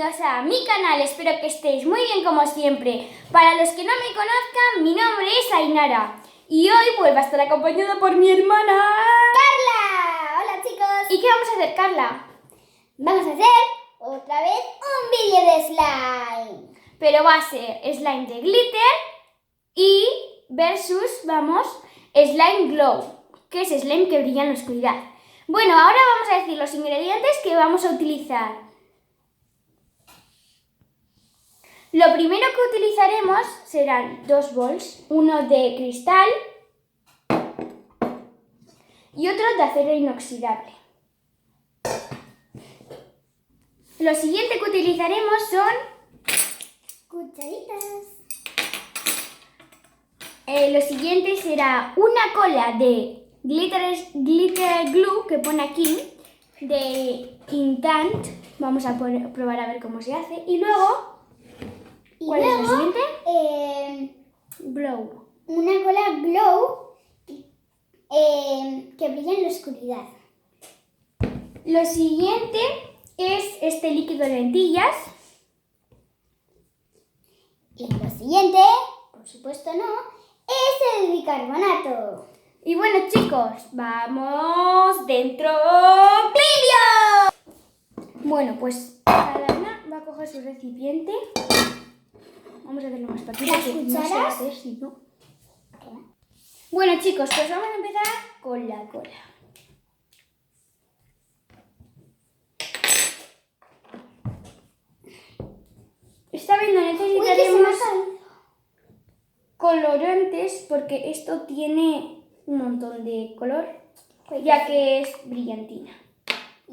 bienvenidos a mi canal, espero que estéis muy bien como siempre. Para los que no me conozcan, mi nombre es Ainara y hoy vuelvo a estar acompañada por mi hermana ¡Carla! Hola chicos. ¿Y qué vamos a hacer, Carla? Vamos a hacer otra vez un vídeo de slime. Pero va a ser slime de glitter y versus, slime glow, que es slime que brilla en la oscuridad. Bueno, ahora vamos a decir los ingredientes que vamos a utilizar. Lo primero que utilizaremos serán dos bols, uno de cristal y otro de acero inoxidable. Lo siguiente que utilizaremos son cucharitas. Lo siguiente será una cola de glitter glue que pone aquí, de Intant. Vamos a probar a ver cómo se hace. Y luego, ¿cuál es lo siguiente? Glow. Una cola glow que brilla en la oscuridad. Lo siguiente es este líquido de lentillas. Y lo siguiente, por supuesto no, es el bicarbonato. Y bueno chicos, vamos dentro vídeo. Bueno, pues cada una va a coger su recipiente. Vamos a hacerlo más fácil. ¿Las cucharas? No sé si no. Bueno chicos, pues vamos a empezar con la cola. Esta vez no necesitaremos colorantes porque esto tiene un montón de color, ya que es brillantina.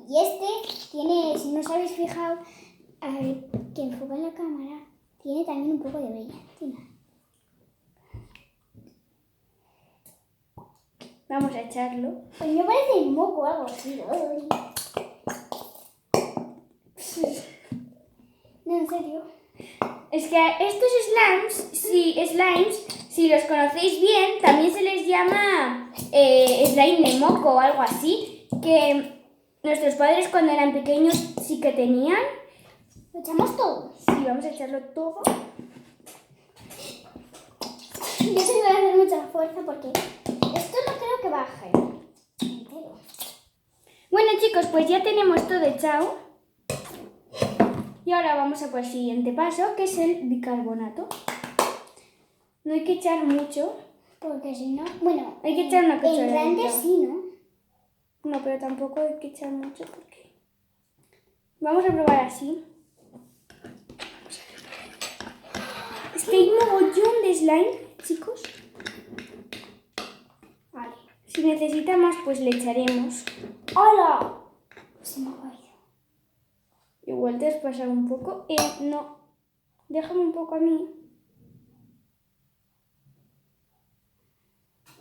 Y este tiene, si no os habéis fijado, a ver, que enfoca en la cámara, tiene también un poco de brillantina. Vamos a echarlo. Pues me parece un moco o algo así. No, en serio. Es que a estos slimes, si los conocéis bien, también se les llama slime de moco o algo así, que nuestros padres cuando eran pequeños sí que tenían. ¿Lo echamos todo? Sí, vamos a echarlo todo. Yo sí voy a hacer mucha fuerza porque esto no creo que baje entero. Bueno chicos, pues ya tenemos todo echado. Y ahora vamos a por el siguiente paso, que es el bicarbonato. No hay que echar mucho. Porque si no, bueno, Hay que echar una cucharadita. En grande sí, ¿no? No, pero tampoco hay que echar mucho porque... Vamos a probar así. Es que hay un mogollón de slime, chicos. Vale. Si necesita más, pues le echaremos. ¡Hola! Se me ha caído. Igual te has pasado un poco. No. Déjame un poco a mí.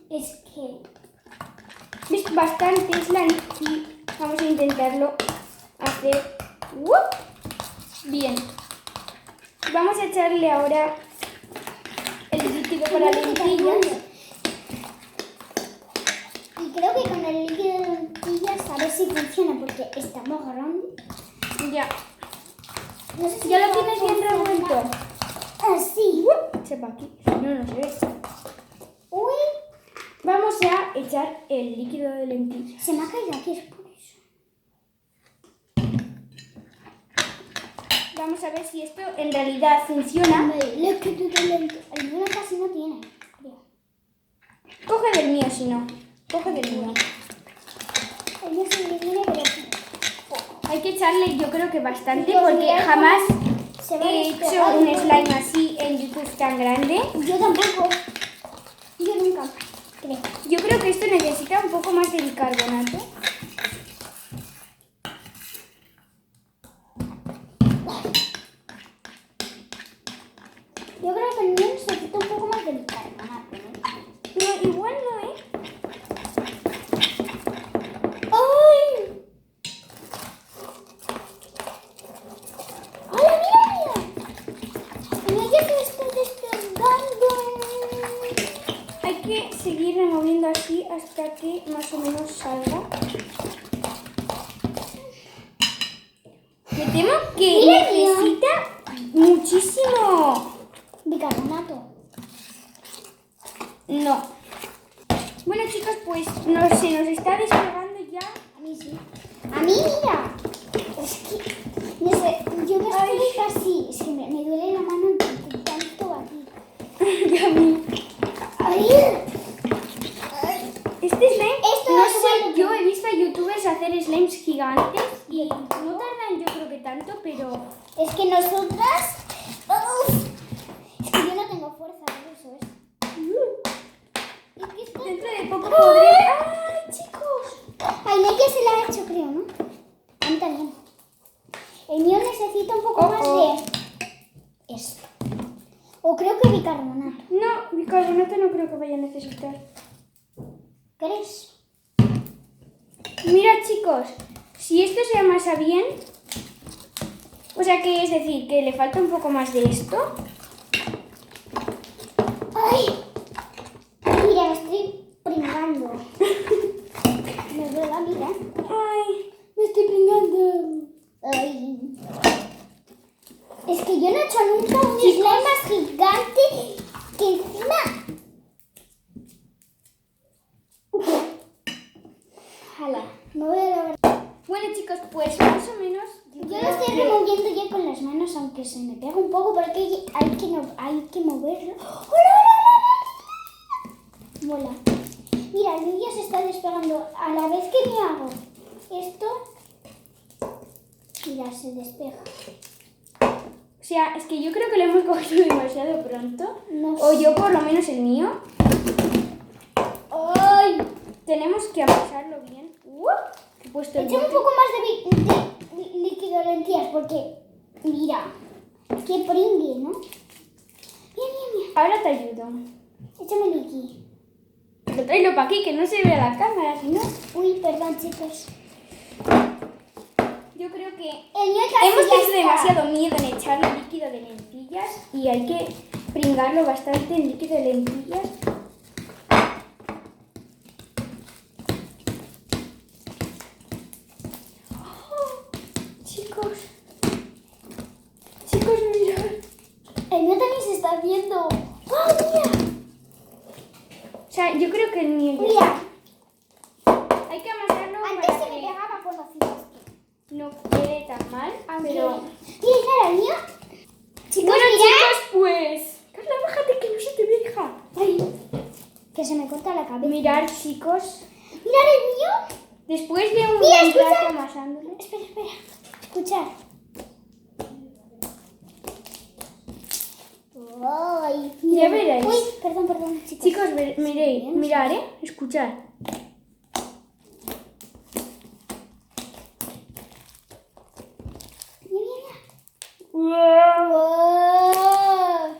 Es que... Es bastante slime y vamos a intentarlo hacer bien. Vamos a echarle ahora el líquido para lentillas. Y creo que con el líquido de lentillas a ver si funciona porque está muy grande. Ya. No sé si ¿Ya lo va a tienes bien funcionar. revuelto? Ah, sí. Sepa aquí, si no, no se ve. Uy, Vamos a echar el líquido de lentillas. se me ha caído aquí, es por eso. Vamos a ver si esto en realidad funciona. El líquido de lentillas. El mío casi no tiene, creo. Coge del mío, si no. Coge del mío. El mío sí que tiene, pero Hay que echarle, yo creo que bastante, Dios, porque mira jamás se va a he hecho despegar. un slime así en YouTube tan grande. Yo tampoco. Yo nunca, creo. Yo creo que esto necesita un poco más de bicarbonato. Yo creo que el mío necesita un poco más de bicarbonato, ¿no? No, igual no, ¿eh? ¡Ay! ¡Hola, mira! ¡Mira que se está despegando! Hay que seguir removiendo así hasta que más o menos salga. Me temo que Mira el mío. necesita muchísimo. Bicarbonato. No. Bueno, chicos, pues no sé, nos está despegando ya. A mí sí. A mí, mira. Es que, no sé, yo me estoy casi. Es que me duele la mano de tanto batir. Y a mí. ¡Ay! Este slime, Esto no es sé, igual que- yo he visto a youtubers hacer slimes gigantes y no tardan yo creo que tanto, pero... Es que nosotras. ¡Uf! Es que yo no tengo fuerza, por eso es. Es que está- Dentro de poco podré... ¡Ay, chicos! Ay, Nekia se la ha hecho, creo, ¿no? A mí también. El mío necesita un poco Oh, más oh. de esto. O creo que bicarbonato. No, bicarbonato no creo que vaya a necesitar. ¿Crees? Mira, chicos, si esto se amasa bien... O sea, que es decir, que le falta un poco más de esto. ¡Ay! Mira, me estoy pringando. Me duele la vida. ¡Ay! Me estoy pringando. Ay. Es que yo no he hecho nunca un slime más gigante que encima. Jala, no voy a lograr. Bueno, chicos, pues más o menos... Yo lo estoy removiendo ya con las manos, aunque se me pega un poco, porque hay que moverlo. ¡Hola, hola, hola! Mola. Mira, el vídeo se está despegando a la vez que me hago esto. Mira, se despega. O sea, es que yo creo que lo hemos cogido demasiado pronto. No O sé. yo por lo menos el mío. ¡Ay! Tenemos que amasarlo bien. He puesto el Échame un bote. poco más de líquido de lentillas, porque, mira, qué pringue, ¿no? Mira, mira, mira. Ahora te ayudo. Échame líquido. Pero tráelo para aquí, que no se vea la cámara, si no. Uy, perdón, chicos. Yo creo que El mío casi hemos ya tenido está. demasiado miedo en echarle líquido de lentillas y hay que pringarlo bastante en líquido de lentillas. Oh, chicos, mirad. El mío también se está viendo. ¡Oh, mira! O sea, yo creo que el mío ya Mira, está. Hay que amasarlo antes para se me que pegaba con los filos. no quede tan mal, pero... Mira, mira, el mío. Chicos, Bueno, mirad. chicos, pues... Carla, bájate que no se te ve, hija. Ay, que se me corta la cabeza. Mirad, chicos, Mirad el mío. después de un Mira, buen escucha. rato amasándolo... Espera, espera. Escuchad. Ay, Ya veréis. Uy, perdón, chicos. Chicos, mirad, escuchad. Mira, mira. Wow.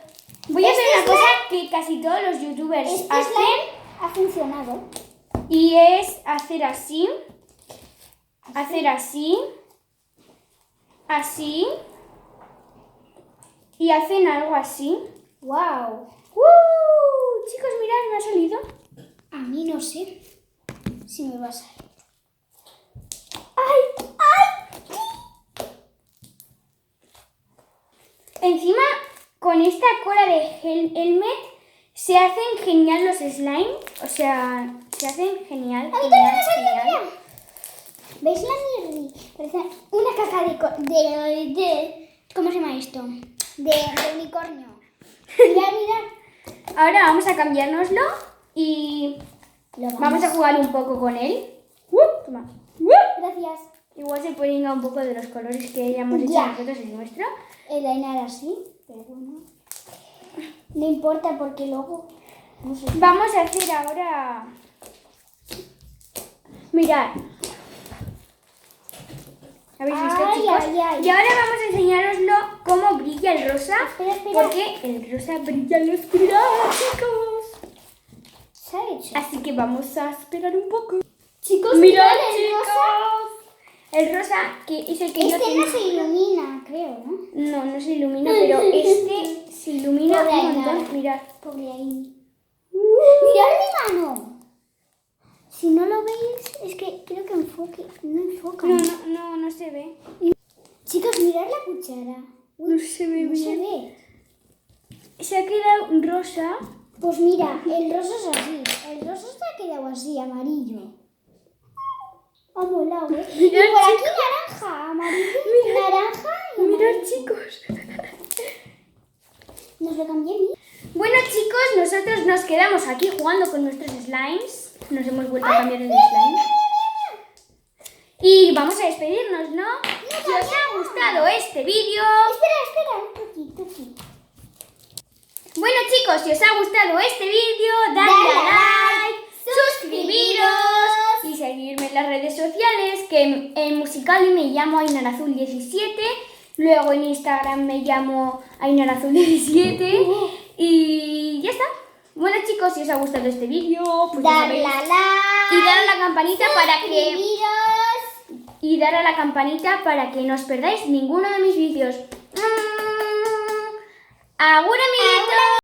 Voy a hacer Este una cosa que casi todos los youtubers Este hacen slime ha funcionado. y es hacer así, así y hacen algo así. Wow. Chicos, mirad, me ha salido. A mí no sé si me va a salir. ¡Ay! Encima, con esta cola de Helmet se hacen genial los slime. O sea, se hacen genial. A mí también me ha salido, genial. mira. ¿Veis la mierda? Parece una caja de ¿cómo se llama esto? De unicornio. Mirad, mirad. Ahora vamos a cambiárnoslo y Lo vamos a jugar un poco con él. Toma. Gracias. Igual se pringa un poco de los colores que hayamos hecho Ya. nosotros en nuestro. El ainar así, pero bueno. No importa porque luego. No sé. Vamos a hacer ahora... Mirad. ¿Habéis visto, Ay, chicos? ay, ay. Y ahora vamos a enseñároslo cómo brilla el rosa. Espera. Porque el rosa brilla en la oscuridad, chicos. ¿Se ha hecho? Así que vamos a esperar un poco. Chicos, Mirad, mirad el rosa. chicos. El rosa, que es el que yo Este tengo. no se ilumina, creo, ¿no? No se ilumina, pero este se ilumina Pobre un montón. Ainara. Mirad. Pobre ahí. Mirad mi mano. Si no lo veis, es que creo que enfoque. No enfoca. No se ve. Chicos, cuchara? No se ve No se bien. ve. Se ha quedado rosa. Pues mira, el rosa es así. El rosa se ha quedado así, amarillo. Ha molado, ¿eh? Y Mirad, por aquí naranja, amarillo, naranja y Mirad, amarillo. chicos. Nos lo cambié bien. Bueno, chicos, nosotros nos quedamos aquí jugando con nuestros slimes. Nos hemos vuelto a cambiar el slime. Y vamos a despedirnos, ¿no? Si os ha gustado este vídeo... Espera, un poquito. Bueno, chicos, si os ha gustado este vídeo, dadle a like, suscribiros y seguirme en las redes sociales, que en Musical.ly me llamo AinarAzul17, luego en Instagram me llamo AinarAzul17 y ya está. Bueno, chicos, si os ha gustado este vídeo, pues ya Darle sabéis. a like. Y dar a la campanita para que... Suscribiros. Y dar a la campanita para que no os perdáis ninguno de mis vídeos. ¡Agur, amigos!